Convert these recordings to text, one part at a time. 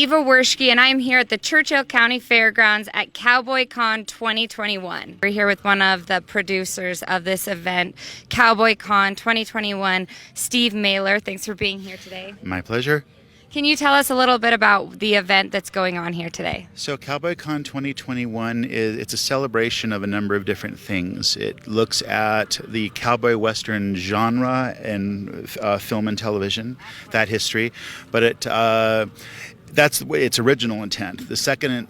Eva Worshkey, and I'm here at the Churchill County Fairgrounds at Cowboy-Con 2021. We're here with one of the producers of this event, Cowboy-Con 2021, Steve Mailer. Thanks for being here today. My pleasure. Can you tell us a little bit about the event that's going on here today? So Cowboy-Con 2021 it's a celebration of a number of different things. It looks at the cowboy western genre and film and television, that history, but that's its original intent. The second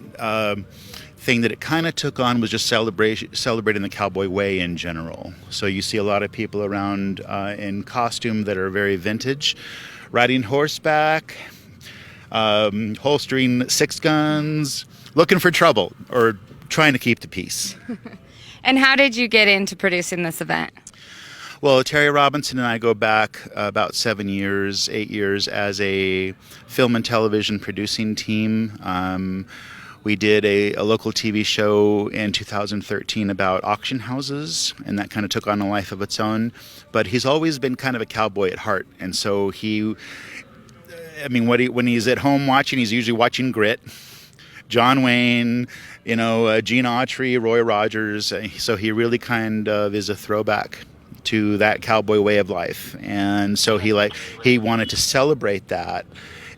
thing that it kind of took on was just celebrating the cowboy way in general. So you see a lot of people around in costume that are very vintage, riding horseback, holstering six guns, looking for trouble, or trying to keep the peace. And how did you get into producing this event? Well, Terry Robinson and I go back about 8 years as a film and television producing team. We did a local TV show in 2013 about auction houses, and that kind of took on a life of its own. But he's always been kind of a cowboy at heart, and so when he's at home watching, he's usually watching Grit, John Wayne, Gene Autry, Roy Rogers. So he really kind of is a throwback to that cowboy way of life, and so he wanted to celebrate that.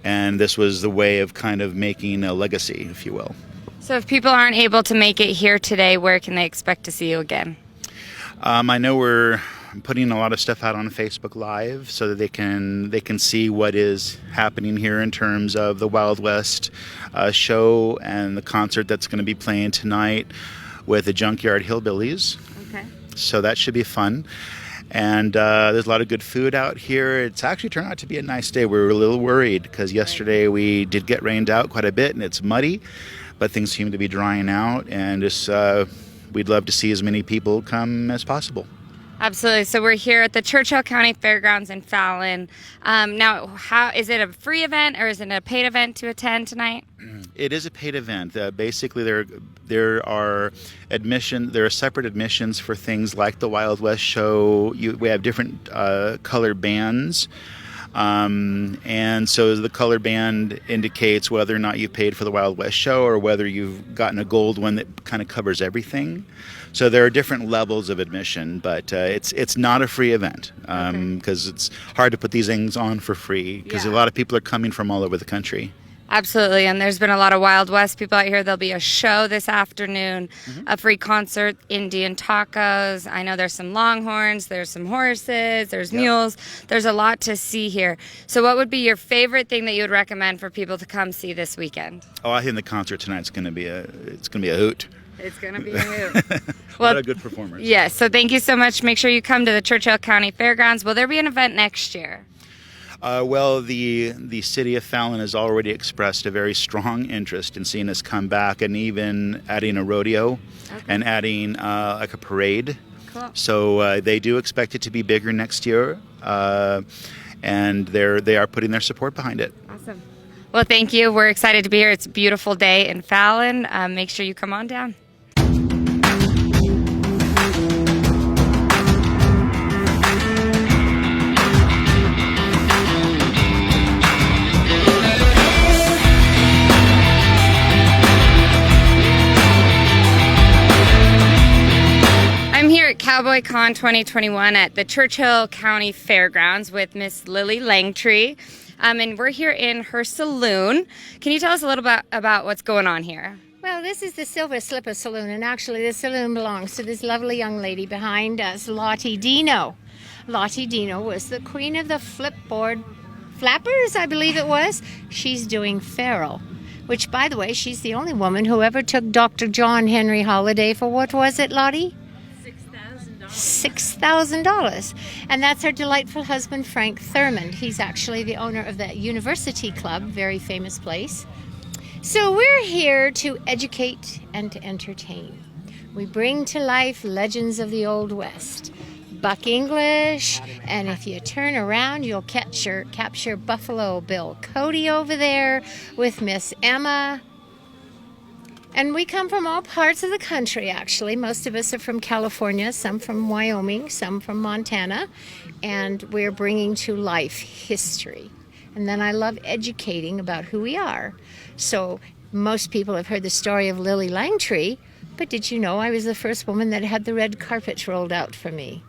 And this was the way of kind of making a legacy, if you will. So if people aren't able to make it here today, where can they expect to see you again? I know we're putting a lot of stuff out on Facebook Live so that they can see what is happening here in terms of the Wild West show and the concert that's going to be playing tonight with the Junkyard Hillbillies. Okay. So that should be fun. And there's a lot of good food out here. It's actually turned out to be a nice day. We were a little worried because yesterday we did get rained out quite a bit and it's muddy, but things seem to be drying out, and we'd love to see as many people come as possible. Absolutely. So we're here at the Churchill County Fairgrounds in Fallon. Now, how is it a free event or is it a paid event to attend tonight? It is a paid event. Basically, there are separate admissions for things like the Wild West show. We have different color bands. And so the color band indicates whether or not you paid for the Wild West show or whether you've gotten a gold one that kind of covers everything. So there are different levels of admission, but it's not a free event because it's hard to put these things on for free because a lot of people are coming from all over the country. Absolutely, and there's been a lot of Wild West people out here. There'll be a show this afternoon, a free concert, Indian tacos. I know there's some longhorns, there's some horses, there's mules. There's a lot to see here. So what would be your favorite thing that you would recommend for people to come see this weekend? Oh, I think the concert tonight's going to be a hoot. It's going to be a hoot. A lot of good performers. Yes, so thank you so much. Make sure you come to the Churchill County Fairgrounds. Will there be an event next year? Well, the city of Fallon has already expressed a very strong interest in seeing us come back and even adding a rodeo and adding like a parade. Cool. So they do expect it to be bigger next year, and they are putting their support behind it. Awesome. Well, thank you. We're excited to be here. It's a beautiful day in Fallon. Make sure you come on down. Cowboy-Con 2021 at the Churchill County Fairgrounds with Miss Lily Langtree, and we're here in her saloon. Can you tell us a little bit about what's going on here? Well, this is the Silver Slipper Saloon, and actually the saloon belongs to this lovely young lady behind us, Lottie Dino. Lottie Dino was the queen of the flipboard flappers, I believe it was. She's doing Pharaoh, which, by the way, she's the only woman who ever took Dr. John Henry Holiday for, what was it, Lottie? $6,000. And that's her delightful husband, Frank Thurmond. He's actually the owner of the University Club, very famous place. So we're here to educate and to entertain. We bring to life legends of the Old West. Buck English, and if you turn around, you'll capture Buffalo Bill Cody over there with Miss Emma. And we come from all parts of the country, actually. Most of us are from California, some from Wyoming, some from Montana. And we're bringing to life history. And then I love educating about who we are. So most people have heard the story of Lily Langtree, but did you know I was the first woman that had the red carpet rolled out for me?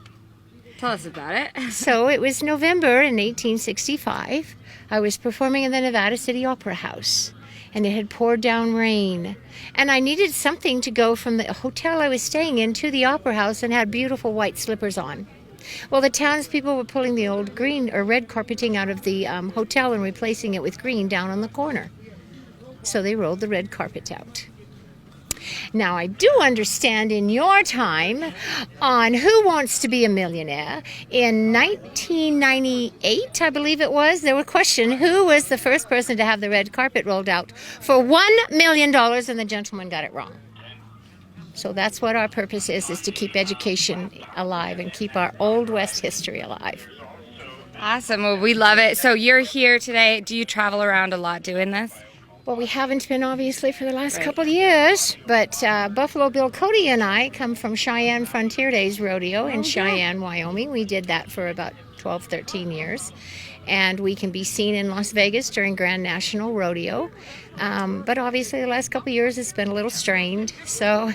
Tell us about it. So it was November in 1865. I was performing in the Nevada City Opera House, and it had poured down rain. And I needed something to go from the hotel I was staying in to the Opera House, and had beautiful white slippers on. Well, the townspeople were pulling the old green or red carpeting out of the hotel and replacing it with green down on the corner. So they rolled the red carpet out. Now, I do understand in your time on Who Wants to Be a Millionaire, in 1998, I believe it was, there was a question, who was the first person to have the red carpet rolled out for $1 million, and the gentleman got it wrong. So that's what our purpose is to keep education alive and keep our Old West history alive. Awesome. Well, we love it. So you're here today. Do you travel around a lot doing this? Well, we haven't been obviously for the last couple of years, but Buffalo Bill Cody and I come from Cheyenne Frontier Days Rodeo in Cheyenne, Wyoming. We did that for about 12, 13 years. And we can be seen in Las Vegas during Grand National Rodeo. But obviously the last couple of years it's been a little strained. So,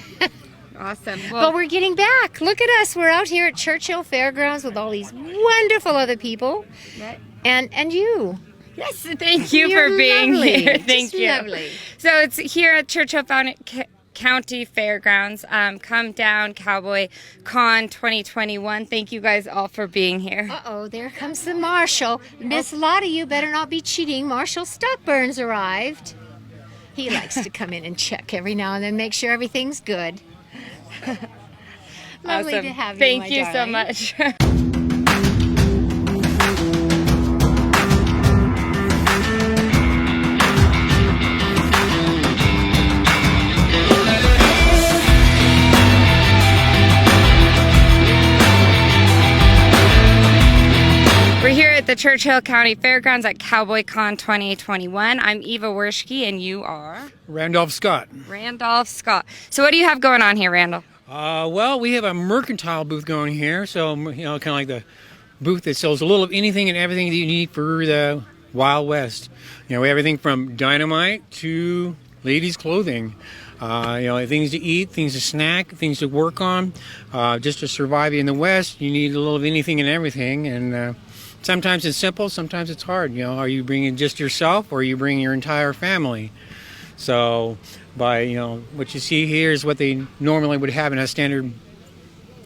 Awesome. but we're getting back. Look at us. We're out here at Churchill Fairgrounds with all these wonderful other people. Right. And you. Yes, thank you You're for being lovely. here. Thank Just you. lovely. So it's here at Churchill County Fairgrounds. Come down, Cowboy-Con 2021. Thank you guys all for being here. Uh-oh, there comes the marshal. Miss Lottie, you better not be cheating. Marshal Stockburn's arrived. He likes to come in and check every now and then, make sure everything's good. Lovely Awesome. to have you, Thank my you so darling. much. We're here at the Churchill County Fairgrounds at Cowboy-Con 2021. I'm Eva Worshkey, and you are? Randolph Scott. Randolph Scott. So what do you have going on here, Randall? Well, we have a mercantile booth going here, so kind of like the booth that sells a little of anything and everything that you need for the Wild West. We have everything from dynamite to ladies' clothing. Things to eat, things to snack, things to work on. Just to survive in the West, you need a little of anything and everything, and sometimes it's simple, sometimes it's hard. Are you bringing just yourself, or are you bringing your entire family? So, what you see here is what they normally would have in a standard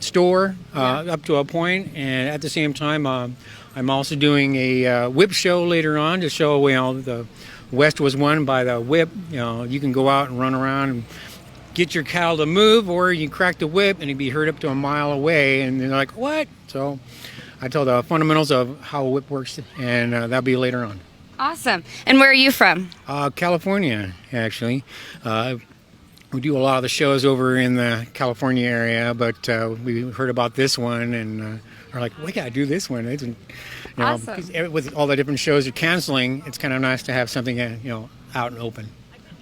store, up to a point. And at the same time, I'm also doing a whip show later on to show, the West was won by the whip. You can go out and run around and get your cattle to move, or you crack the whip and it'd be heard up to a mile away. And they're like, what? So I tell the fundamentals of how a whip works, and that'll be later on. Awesome. And where are you from? California, actually. We do a lot of the shows over in the California area, but we heard about this one and are like, we gotta do this one. It's, Awesome. 'cause with all the different shows you're canceling, it's kind of nice to have something out and open.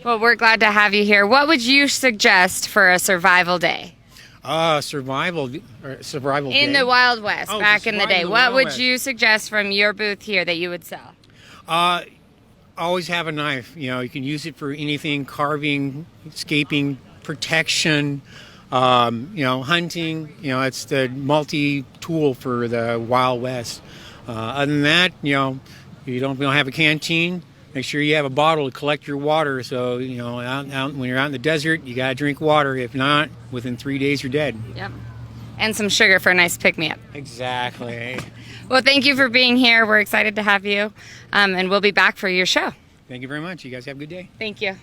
Well, we're glad to have you here. What would you suggest for a survival day? Survival day. In the Wild West, Oh, back in the survival day. in the What Wild would West. you suggest from your booth here that you would sell? Always have a knife. You can use it for anything: carving, escaping, protection, hunting. It's the multi-tool for the Wild West. Other than that, you don't have a canteen. Make sure you have a bottle to collect your water. So out when you're out in the desert, you gotta drink water. If not, within 3 days you're dead. Yep. And some sugar for a nice pick-me-up. Exactly. Well, thank you for being here. We're excited to have you. And we'll be back for your show. Thank you very much. You guys have a good day. Thank you.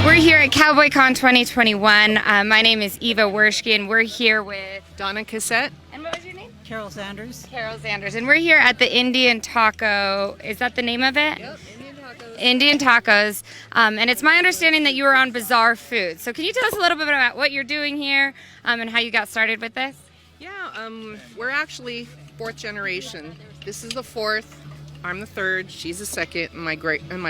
We're here at Cowboy-Con 2021. My name is Eva Worshkey, and we're here with... Donna Cassette. And what was your name? Carol Sanders. Carol Sanders. And we're here at the Indian Taco. Is that the name of it? Yep, Indian Tacos. Indian Tacos. And it's my understanding that you were on Bizarre Food. So can you tell us a little bit about what you're doing here and how you got started with this? Yeah, we're actually fourth generation. This is the fourth. I'm the third. She's the second, and my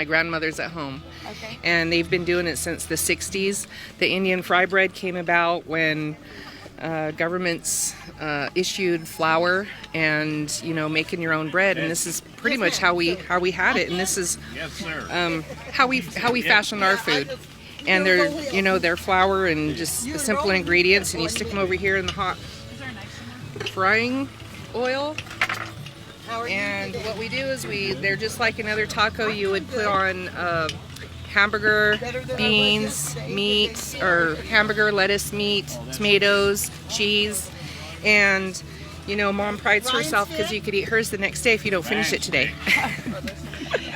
grandmother's at home. Okay. And they've been doing it since the '60s. The Indian fry bread came about when governments issued flour and making your own bread, and this is pretty much how we had it, and this is how we fashioned our food. And they're flour and just the simple ingredients, and you stick them over here in the hot frying oil. And what we do is they're just like another taco. You would put on hamburger, beans, meat, or hamburger, lettuce, meat, tomatoes, cheese. And, Mom prides herself because you could eat hers the next day if you don't finish it today.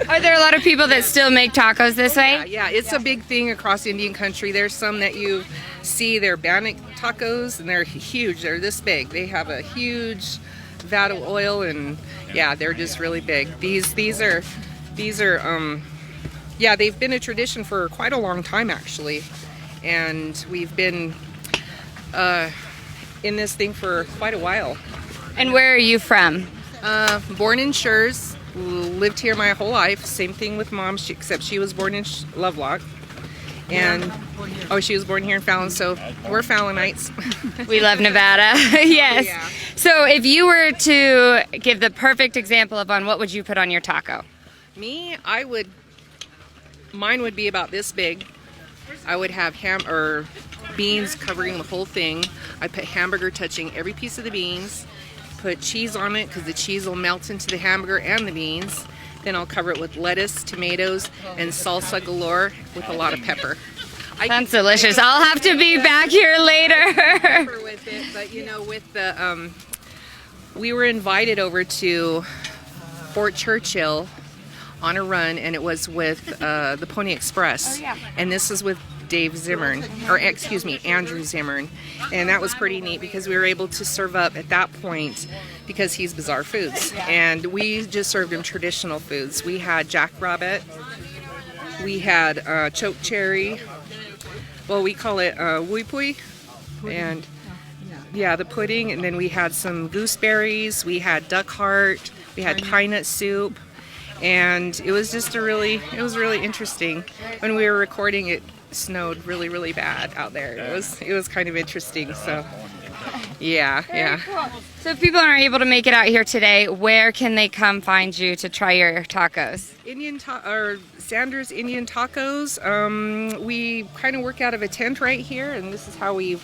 Are there a lot of people that still make tacos this way? Yeah, it's a big thing across Indian country. There's some that you see, they're bannock tacos, and they're huge. They're this big. They have a huge vat of oil, and yeah, they're just really big. These are they've been a tradition for quite a long time, actually, and we've been in this thing for quite a while. And where are you from? Born in Schurz, lived here my whole life. Same thing with Mom, except she was born in Lovelock. And she was born here in Fallon, so we're Fallonites. We love Nevada. Yes. Yeah. So if you were to give the perfect example of one, what would you put on your taco? Me, mine would be about this big. I would have beans covering the whole thing. I put hamburger touching every piece of the beans. Put cheese on it because the cheese will melt into the hamburger and the beans. Then I'll cover it with lettuce, tomatoes, and salsa galore with a lot of pepper. Sounds delicious. I'll have to be back here later. Pepper with it, but with the we were invited over to Fort Churchill on a run, and it was with the Pony Express. Oh, yeah. And this is with Andrew Zimmern. And that was pretty neat because we were able to serve up at that point because he's Bizarre Foods. And we just served him traditional foods. We had jackrabbit, we had choke cherry, well, we call it wui pui, and the pudding. And then we had some gooseberries, we had duck heart, we had pine nut soup. And it was just really interesting. When we were recording, it snowed really, really bad out there. It was kind of interesting. So, yeah. Cool. So if people aren't able to make it out here today, where can they come find you to try your tacos? Sanders Indian Tacos. We kind of work out of a tent right here, and this is how we've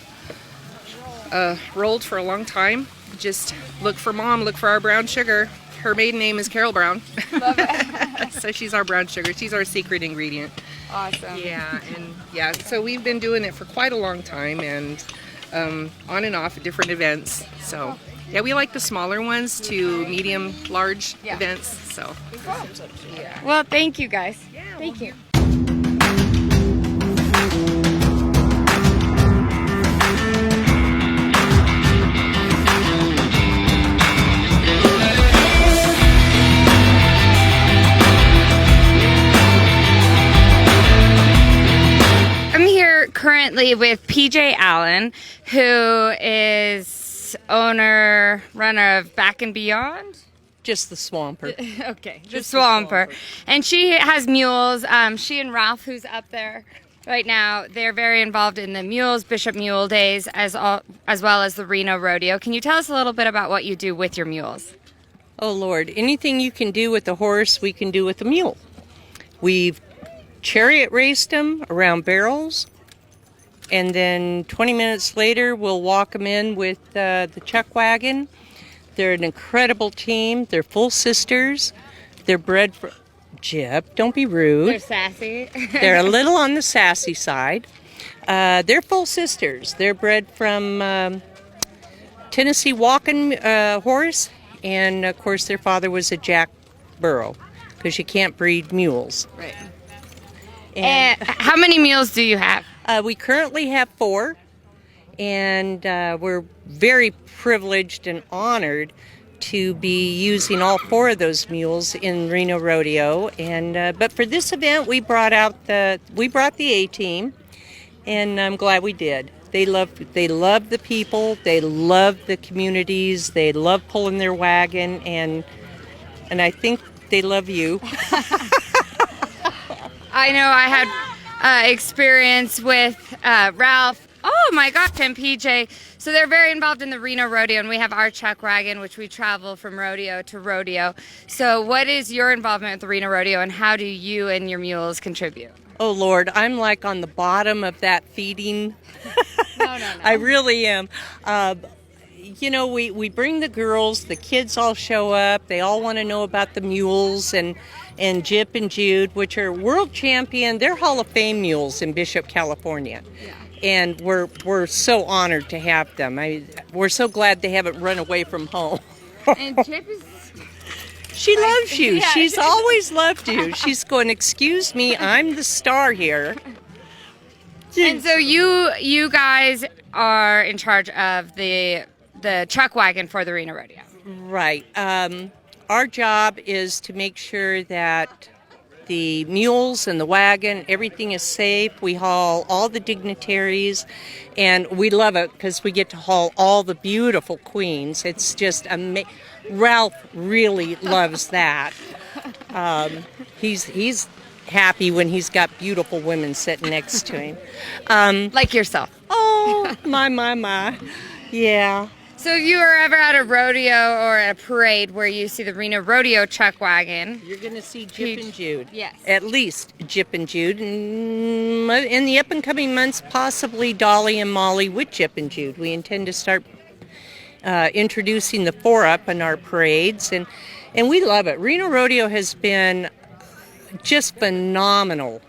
rolled for a long time. Just look for Mom, look for our brown sugar. Her maiden name is Carol Brown. Love it. So she's our brown sugar. She's our secret ingredient. Awesome. Yeah, so we've been doing it for quite a long time, and on and off at different events. So, yeah, we like the smaller ones to medium, large events. So, Well, thank you guys. Thank you. Currently with PJ Allen, who is runner of Back and Beyond. Just the Swamper. Okay, the Swamper. And she has mules. She and Ralph, who's up there right now, they're very involved in the Mules, Bishop Mule Days, as well as the Reno Rodeo. Can you tell us a little bit about what you do with your mules? Oh, Lord. Anything you can do with a horse, we can do with a mule. We've chariot raced them around barrels. And then 20 minutes later, we'll walk them in with the chuck wagon. They're an incredible team. They're full sisters. They're bred for... Jip, don't be rude. They're sassy. They're a little on the sassy side. They're full sisters. They're bred from Tennessee walking horse. And, of course, their father was a Jack Burro, because you can't breed mules. Right. And how many mules do you have? We currently have 4, and we're very privileged and honored to be using all 4 of those mules in Reno Rodeo. And but for this event, we brought the A-team, and I'm glad we did. They love the people, they love the communities, they love pulling their wagon, and I think they love you. I know I had experience with Ralph. Oh my gosh, and PJ. So they're very involved in the Reno Rodeo, and we have our chuck wagon, which we travel from rodeo to rodeo. So what is your involvement with the Reno Rodeo, and how do you and your mules contribute? Oh, Lord, I'm like on the bottom of that feeding. No. I really am. We bring the girls, the kids all show up. They all want to know about the mules and Jip and Jude, which are world champion. They're Hall of Fame mules in Bishop, California. Yeah. And we're so honored to have them. We're so glad they haven't run away from home. And Jip is... She loves you. Yeah. She's always loved you. She's going, excuse me, I'm the star here. And so you guys are in charge of the chuck wagon for the Reno Rodeo. Right. Our job is to make sure that the mules and the wagon, everything is safe. We haul all the dignitaries, and we love it because we get to haul all the beautiful queens. It's just amazing. Ralph really loves that. He's happy when he's got beautiful women sitting next to him. Like yourself. Oh, my. Yeah. So if you were ever at a rodeo or a parade where you see the Reno Rodeo chuck wagon, You're going to see Jip and Jude. Yes. At least Jip and Jude. And in the up-and-coming months, possibly Dolly and Molly with Jip and Jude. We intend to start introducing the 4-up in our parades, and we love it. Reno Rodeo has been just phenomenal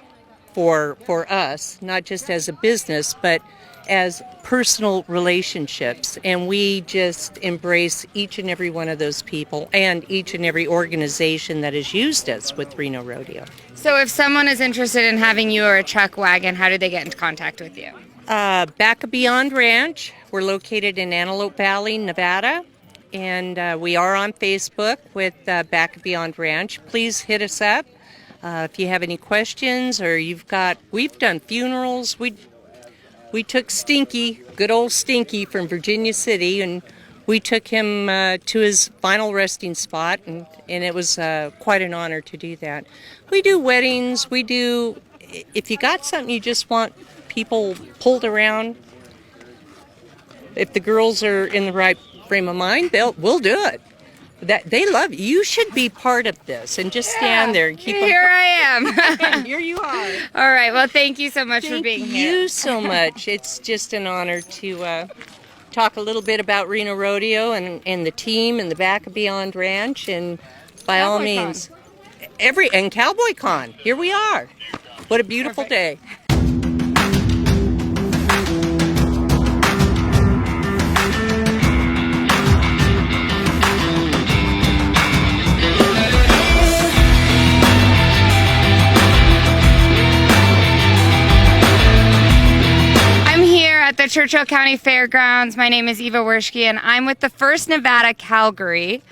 for us, not just as a business, but as personal relationships, and we just embrace each and every one of those people and each and every organization that has used us with Reno Rodeo. So if someone is interested in having you or a chuck wagon, how do they get into contact with you? Back of Beyond Ranch. We're located in Antelope Valley, Nevada, and we are on Facebook with Back of Beyond Ranch. Please hit us up if you have any questions, or we've done funerals. We took Stinky, good old Stinky from Virginia City, and we took him to his final resting spot, and it was quite an honor to do that. We do weddings. If you got something you just want people pulled around, if the girls are in the right frame of mind, we'll do it. They love you. You should be part of this and just stand there and keep on. Here I am. And here you are. All right. Well, thank you so much for being here. Thank you so much. It's just an honor to talk a little bit about Reno Rodeo and the team and the Back of Beyond Ranch, and by all means, and Cowboy-Con. Here we are. What a beautiful day. At the Churchill County Fairgrounds. My name is Eva Worshkey, and I'm with the First Nevada Cavalry.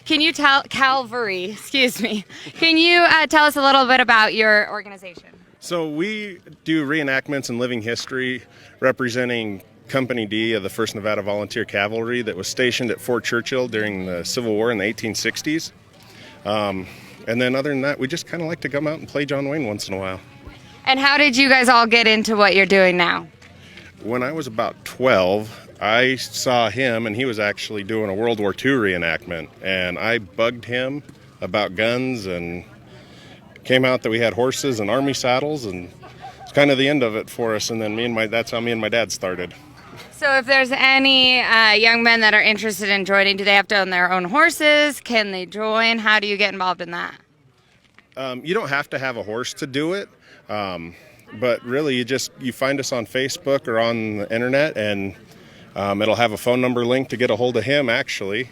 Can you tell excuse me. Can you tell us a little bit about your organization? So we do reenactments and living history representing Company D of the First Nevada Volunteer Cavalry that was stationed at Fort Churchill during the Civil War in the 1860s. And then other than that, we just kind of like to come out and play John Wayne once in a while. And how did you guys all get into what you're doing now? When I was about 12, I saw him, and he was actually doing a World War II reenactment, and I bugged him about guns, and came out that we had horses and army saddles, and it's kind of the end of it for us. And then that's how me and my dad started. So if there's any young men that are interested in joining, do they have to own their own horses? Can they join? How do you get involved in that? You don't have to have a horse to do it. But really, you find us on Facebook or on the internet, and it'll have a phone number link to get a hold of him, actually.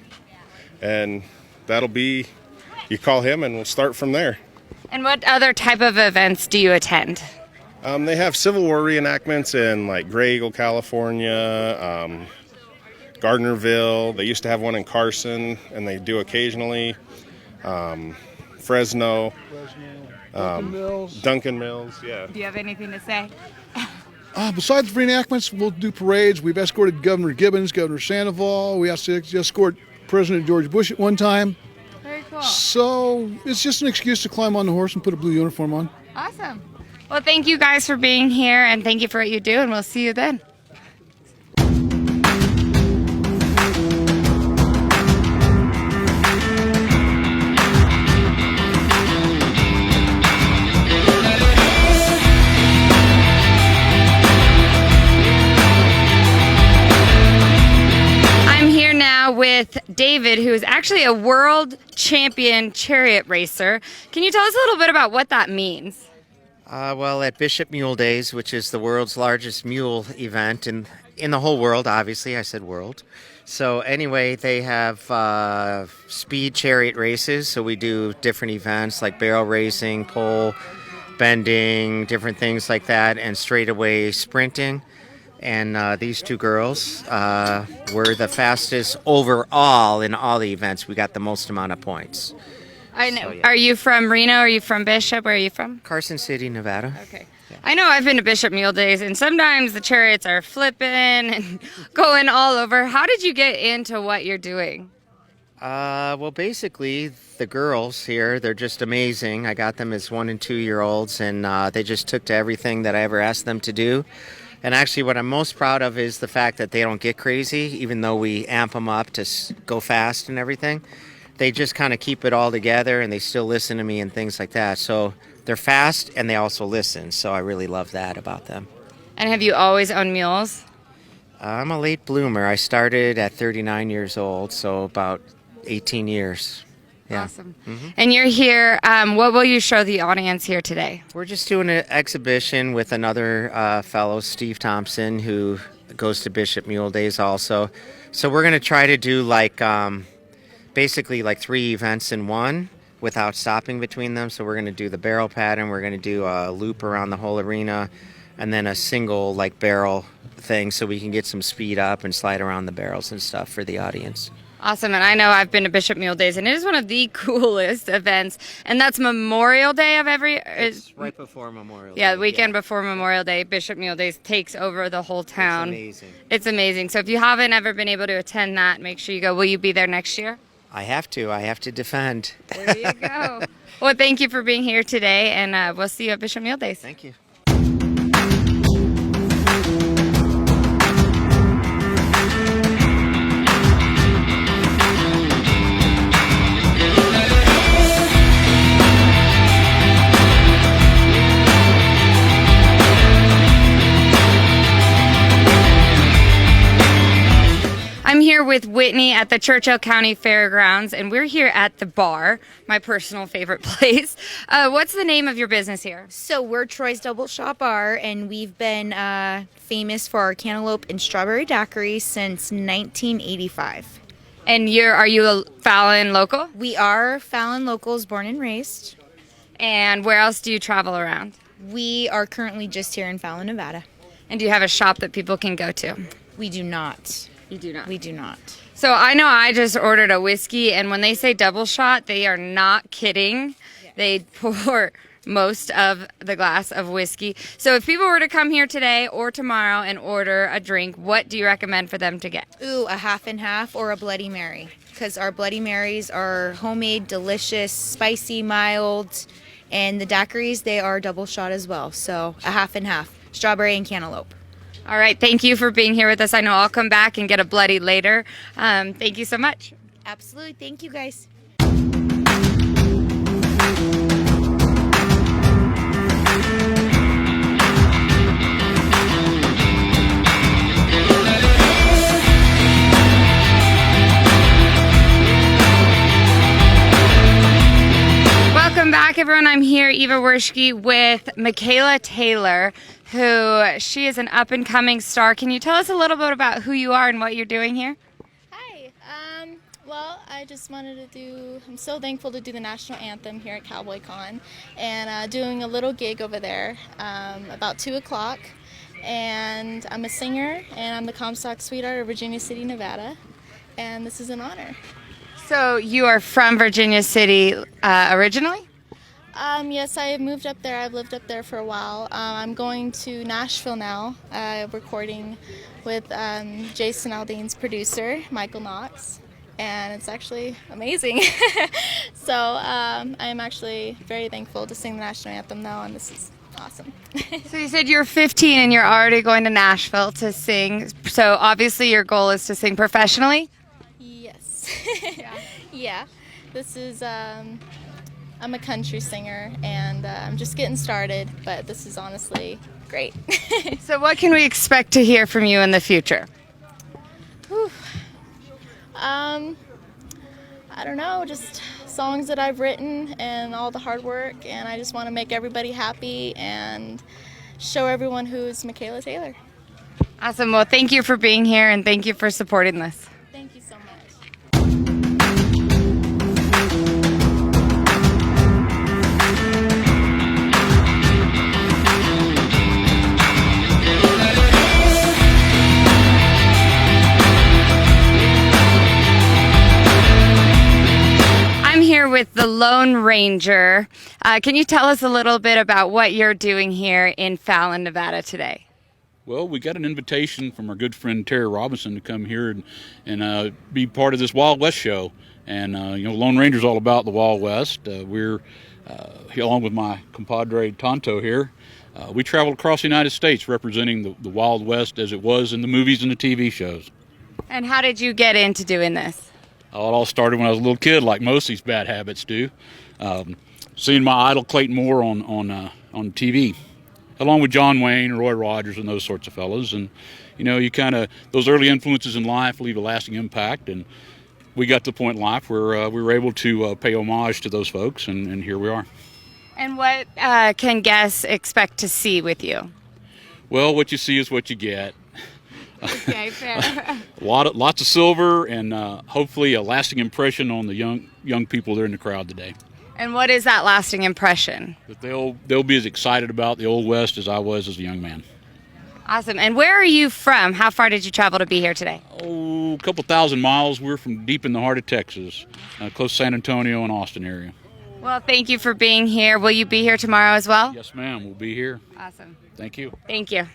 And you call him, and we'll start from there. And what other type of events do you attend? They have Civil War reenactments in, like, Gray Eagle, California, Gardnerville. They used to have one in Carson, and they do occasionally. Fresno. Duncan Mills, yeah. Do you have anything to say? Besides reenactments, we'll do parades. We've escorted Governor Gibbons, Governor Sandoval. We also escort President George Bush at one time. Very cool. Cool. So it's just an excuse to climb on the horse and put a blue uniform on. Awesome. Well, thank you guys for being here, and thank you for what you do, and we'll see you then. With David, who is actually a world champion chariot racer. Can you tell us a little bit about what that means? Well, at Bishop Mule Days, which is the world's largest mule event in the whole world, obviously, I said world. So anyway, they have speed chariot races. So we do different events like barrel racing, pole bending, different things like that, and straightaway sprinting. And these two girls were the fastest overall in all the events. We got the most amount of points. I know. So, yeah. Are you from Reno? Are you from Bishop? Where are you from? Carson City, Nevada. Okay. Yeah. I know I've been to Bishop Mule Days, and sometimes the chariots are flipping and going all over. How did you get into what you're doing? Well, basically, the girls here, they're just amazing. I got them as 1 and 2 year olds, and they just took to everything that I ever asked them to do. And actually, what I'm most proud of is the fact that they don't get crazy, even though we amp them up to go fast and everything. They just kind of keep it all together, and they still listen to me and things like that. So they're fast, and they also listen. So I really love that about them. And have you always owned mules? I'm a late bloomer. I started at 39 years old, so about 18 years. Yeah. Awesome. Mm-hmm. And you're here. What will you show the audience here today? We're just doing an exhibition with another fellow, Steve Thompson, who goes to Bishop Mule Days also. So we're going to try to do basically 3 events in one without stopping between them. So we're going to do the barrel pattern. We're going to do a loop around the whole arena, and then a single barrel thing so we can get some speed up and slide around the barrels and stuff for the audience. Awesome, and I know I've been to Bishop Mule Days, and it is one of the coolest events, and that's Memorial Day of It's right before Memorial Day. Yeah, the weekend before Memorial Day, Bishop Mule Days takes over the whole town. It's amazing. It's amazing. So if you haven't ever been able to attend that, make sure you go. Will you be there next year? I have to defend. There you go. Well, thank you for being here today, and we'll see you at Bishop Mule Days. Thank you. I'm here with Whitney at the Churchill County Fairgrounds, and we're here at the bar, my personal favorite place. What's the name of your business here? So we're Troy's Double Shot Bar, and we've been famous for our cantaloupe and strawberry daiquiris since 1985. And are you a Fallon local? We are Fallon locals, born and raised. And where else do you travel around? We are currently just here in Fallon, Nevada. And do you have a shop that people can go to? We do not. You do not? We do not. So I know I just ordered a whiskey, and when they say double shot, they are not kidding. Yeah. They pour most of the glass of whiskey. So if people were to come here today or tomorrow and order a drink, what do you recommend for them to get? Ooh, a half and half or a Bloody Mary, because our Bloody Marys are homemade, delicious, spicy, mild, and the daiquiris, they are double shot as well. So a half and half, strawberry and cantaloupe. All right, thank you for being here with us. I know I'll come back and get a bloody later. Thank you so much. Absolutely. Thank you, guys. Welcome back, everyone. I'm here, Eva Worshkey, with Michaela Taylor, who she is an up-and-coming star. Can you tell us a little bit about who you are and what you're doing here? Hi. Well, I just wanted to I'm so thankful to do the national anthem here at Cowboy-Con, and doing a little gig over there about 2 o'clock. And I'm a singer, and I'm the Comstock Sweetheart of Virginia City, Nevada, and this is an honor. So you are from Virginia City originally? Yes, I moved up there. I've lived up there for a while. I'm going to Nashville now, recording with Jason Aldean's producer, Michael Knox. and it's actually amazing. So I'm actually very thankful to sing the national anthem now, and this is awesome. So you said you're 15 and you're already going to Nashville to sing. So obviously your goal is to sing professionally? Yes. Yeah. This is, I'm a country singer, and I'm just getting started, but this is honestly great. So what can we expect to hear from you in the future? Whew. I don't know, just songs that I've written and all the hard work, and I just want to make everybody happy and show everyone who's Michaela Taylor. Awesome. Well, thank you for being here, and thank you for supporting this. Thank you so much. I'm here with the Lone Ranger. Can you tell us a little bit about what you're doing here in Fallon, Nevada today? Well, we got an invitation from our good friend Terry Robinson to come here and be part of this Wild West show. And, Lone Ranger's all about the Wild West. We're, along with my compadre Tonto here, we traveled across the United States representing the Wild West as it was in the movies and the TV shows. And how did you get into doing this? It all started when I was a little kid, like most of these bad habits do. Seeing my idol Clayton Moore on TV, along with John Wayne, Roy Rogers, and those sorts of fellas. And, you kind of, those early influences in life leave a lasting impact. And we got to the point in life where we were able to pay homage to those folks, and here we are. And what can guests expect to see with you? Well, what you see is what you get. Okay, fair. Lots of silver, and hopefully a lasting impression on the young people that are in the crowd today. And what is that lasting impression? That they'll be as excited about the Old West as I was as a young man. Awesome. And where are you from? How far did you travel to be here today? Oh, a couple thousand miles. We're from deep in the heart of Texas, close to San Antonio and Austin area. Well, thank you for being here. Will you be here tomorrow as well? Yes, ma'am. We'll be here. Awesome. Thank you. Thank you.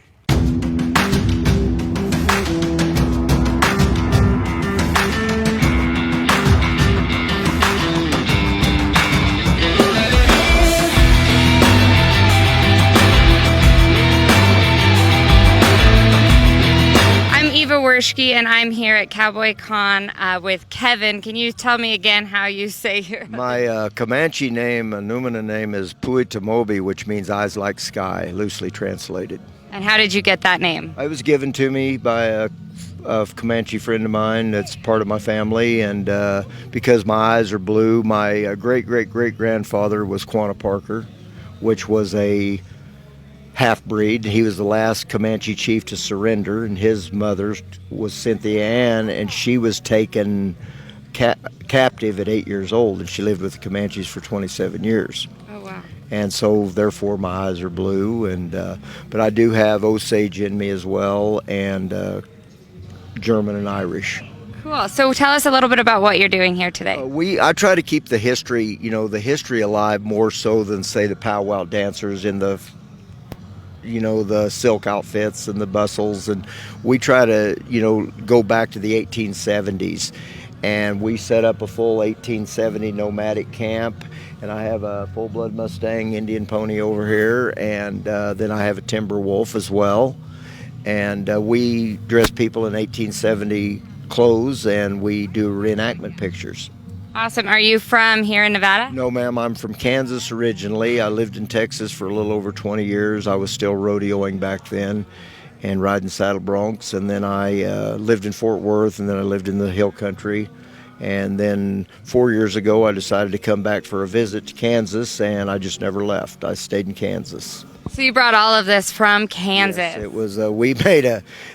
Eva Worshkey, and I'm here at Cowboy-Con with Kevin. Can you tell me again how you say your... My Comanche name, Numina name, is Puitamobi, which means eyes like sky, loosely translated. And how did you get that name? It was given to me by a Comanche friend of mine that's part of my family, and because my eyes are blue, my great-great-great-grandfather was Quanah Parker, which was a half-breed. He was the last Comanche chief to surrender, and his mother was Cynthia Ann, and she was taken captive at 8 years old, and she lived with the Comanches for 27 years. Oh, wow. And so, therefore, my eyes are blue, and but I do have Osage in me as well, and German and Irish. Cool. So tell us a little bit about what you're doing here today. I try to keep the history, the history alive more so than, say, the powwow dancers in the the silk outfits and the bustles, and we try to, go back to the 1870s, and we set up a full 1870 nomadic camp, and I have a full-blood Mustang Indian pony over here, and then I have a timber wolf as well, and we dress people in 1870 clothes, and we do reenactment pictures. Awesome. Are you from here in Nevada? No, ma'am. I'm from Kansas originally. I lived in Texas for a little over 20 years. I was still rodeoing back then and riding saddle broncs. And then I lived in Fort Worth, and then I lived in the hill country. And then 4 years ago, I decided to come back for a visit to Kansas, and I just never left. I stayed in Kansas. So you brought all of this from Kansas. Yes, it was. It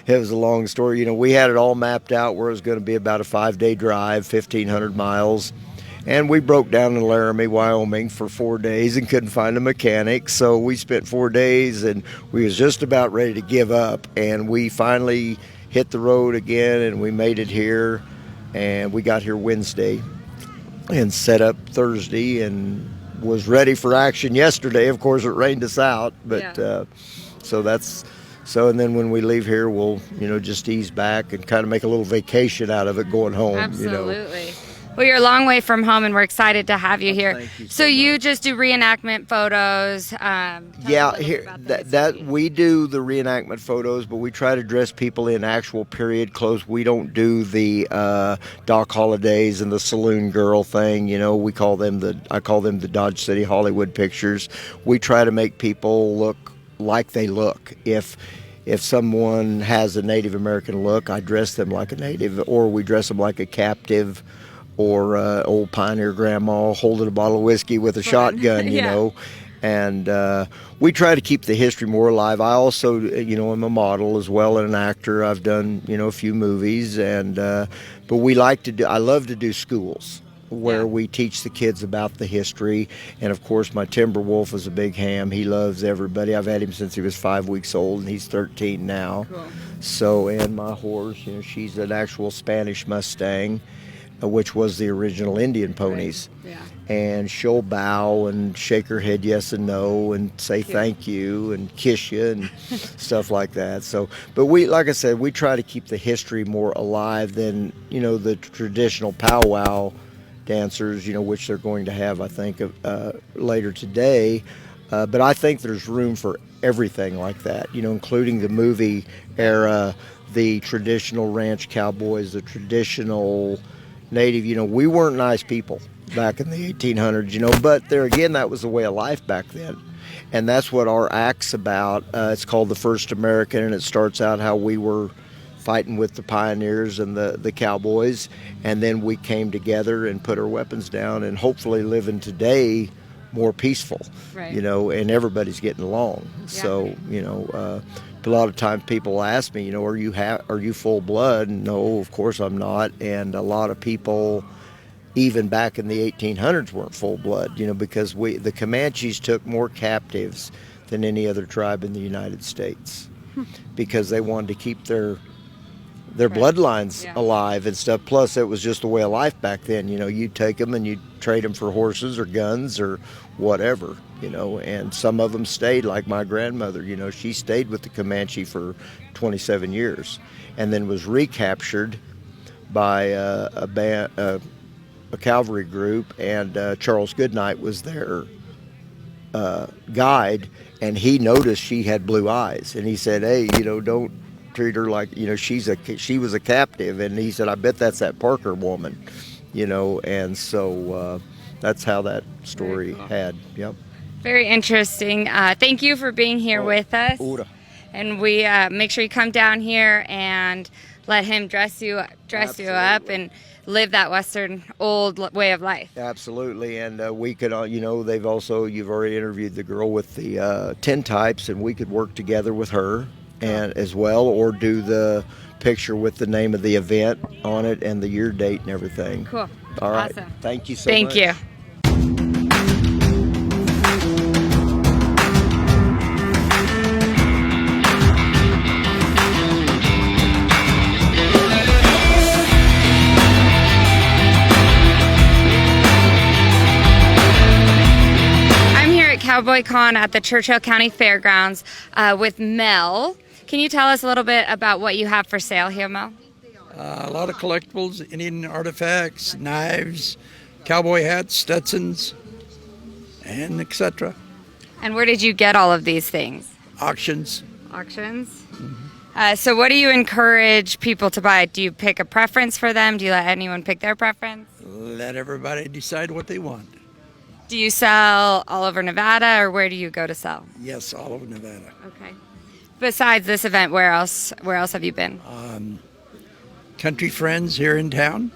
was a long story. We had it all mapped out where it was going to be about a 5-day drive, 1,500 miles, and we broke down in Laramie, Wyoming, for 4 days and couldn't find a mechanic. So we spent 4 days, and we was just about ready to give up, and we finally hit the road again, and we made it here, and we got here Wednesday, and set up Thursday, and was ready for action yesterday. Of course, it rained us out, but so that's So, and then when we leave here, we'll, just ease back and kind of make a little vacation out of it going home. Absolutely. Well, you're a long way from home, and we're excited to have you here. Thank you so you just do reenactment photos. Yeah, here that we do the reenactment photos, but we try to dress people in actual period clothes. We don't do the Doc Holliday's and the Saloon girl thing. We call them I call them the Dodge City Hollywood pictures. We try to make people look like they look. If someone has a Native American look, I dress them like a native, or we dress them like a captive, or old pioneer grandma holding a bottle of whiskey with a shotgun, you know. And we try to keep the history more alive. I also, am a model as well and an actor. I've done, a few movies, and but I love to do schools where we teach the kids about the history. And of course, my Timberwolf is a big ham. He loves everybody. I've had him since he was 5 weeks old, and he's 13 now. Cool. So, and my horse, she's an actual Spanish Mustang, which was the original Indian ponies. Right. Yeah. And she'll bow and shake her head yes and no and say thank you and kiss you and stuff like that. So, but like I said, we try to keep the history more alive than, the traditional powwow dancers, which they're going to have, I think, later today. But I think there's room for everything like that, including the movie era, the traditional ranch cowboys, the traditional Native. We weren't nice people back in the 1800s, but there again, that was the way of life back then. And that's what our act's about. It's called The First American, and it starts out how we were fighting with the pioneers and the cowboys, and then we came together and put our weapons down and hopefully living today more peaceful, right. And everybody's getting along. Yeah. So, a lot of times people ask me, are you full blood? And no, of course I'm not. And a lot of people, even back in the 1800s, weren't full blood, because the Comanches took more captives than any other tribe in the United States because they wanted to keep their bloodlines alive and stuff. Plus, it was just the way of life back then. You'd take them and you'd trade them for horses or guns or whatever, and some of them stayed, like my grandmother. She stayed with the Comanche for 27 years and then was recaptured by a cavalry group, and Charles Goodnight was their guide, and he noticed she had blue eyes, and he said, hey, don't treat her like, she was a captive. And he said, I bet that's that Parker woman, and so that's how that story had. Yep. Very interesting. Thank you for being here with us. Ura. And we make sure you come down here and let him dress you up and live that Western old way of life. Absolutely. And we could, you've already interviewed the girl with the tintypes, and we could work together with her and as well, or do the picture with the name of the event on it and the year date and everything. Cool. All right. Awesome. Thank you so much. Thank you. Cowboy-Con at the Churchill County Fairgrounds with Mel. Can you tell us a little bit about what you have for sale here, Mel? A lot of collectibles, Indian artifacts, knives, cowboy hats, Stetsons, and etc. And where did you get all of these things? Auctions. Auctions? Mm-hmm. So what do you encourage people to buy? Do you pick a preference for them? Do you let anyone pick their preference? Let everybody decide what they want. Do you sell all over Nevada, or where do you go to sell? Yes, all over Nevada. Okay. Besides this event, where else have you been? Country Friends here in town.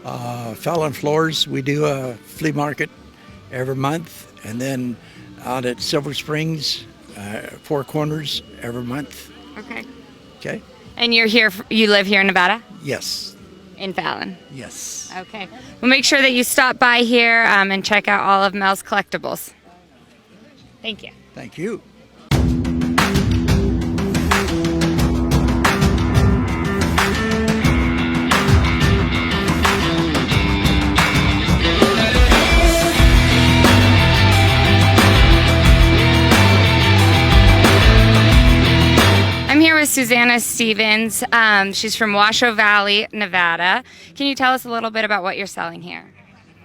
Fallon Floors, we do a flea market every month. And then out at Silver Springs, Four Corners every month. Okay. Okay. And you live here in Nevada? Yes. In Fallon? Yes. Okay. Well, make sure that you stop by here and check out all of Mel's collectibles. Thank you. Thank you. Susanna Stevens. She's from Washoe Valley, Nevada. Can you tell us a little bit about what you're selling here?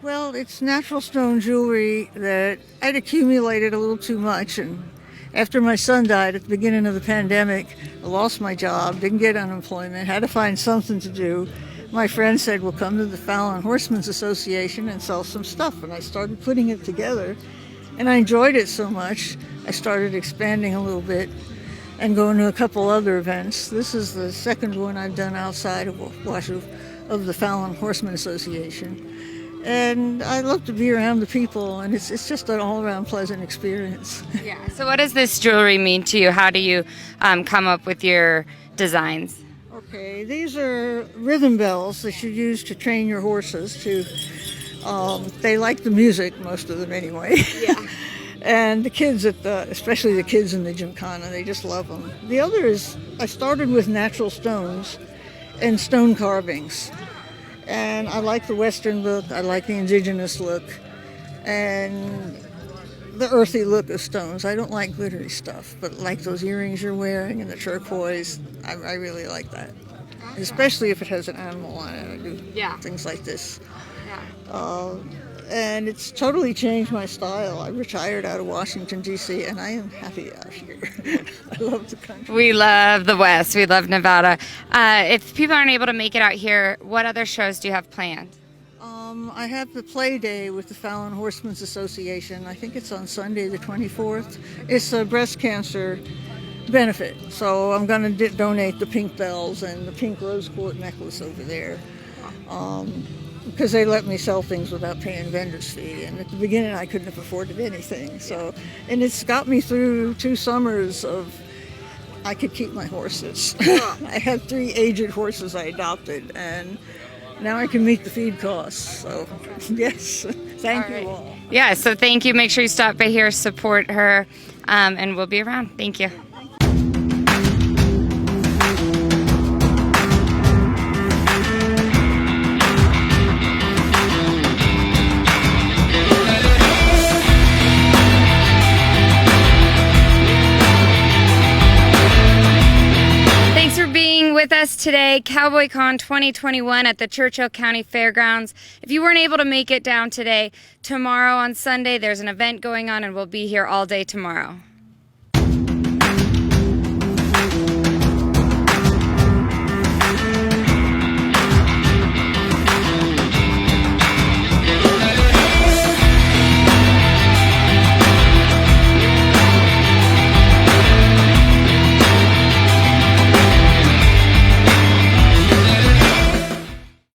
Well, it's natural stone jewelry that I'd accumulated a little too much, and after my son died at the beginning of the pandemic, I lost my job, didn't get unemployment, had to find something to do. My friend said, well, come to the Fallon Horsemen's Association and sell some stuff, and I started putting it together, and I enjoyed it so much, I started expanding a little bit and going to a couple other events. This is the second one I've done outside of Washoe, of the Fallon Horsemen Association. And I love to be around the people, and it's just an all-around pleasant experience. Yeah. So what does this jewelry mean to you? How do you come up with your designs? Okay, these are rhythm bells that you use to train your horses to, they like the music, most of them anyway. Yeah. And the kids, especially the kids in the Gymkhana, they just love them. The other is, I started with natural stones and stone carvings. And I like the Western look, I like the indigenous look, and the earthy look of stones. I don't like glittery stuff, but like those earrings you're wearing and the turquoise, I really like that. Especially if it has an animal on it. I do things like this. And it's totally changed my style. I retired out of Washington, D.C., and I am happy out here. I love the country. We love the West. We love Nevada. If people aren't able to make it out here, what other shows do you have planned? I have the play day with the Fallon Horsemen's Association. I think it's on Sunday the 24th. It's a breast cancer benefit. So I'm going to donate the pink bells and the pink rose quartz necklace over there. Because they let me sell things without paying vendor's fee, and at the beginning I couldn't have afforded anything. So, and it's got me through 2 summers of I could keep my horses. I had 3 aged horses I adopted, and now I can meet the feed costs. So, yes, thank you all. Yeah, so thank you. Make sure you stop by here, support her, and we'll be around. Thank you. With us today, Cowboy-Con 2021 at the Churchill County Fairgrounds. If you weren't able to make it down today, tomorrow on Sunday there's an event going on and we'll be here all day tomorrow.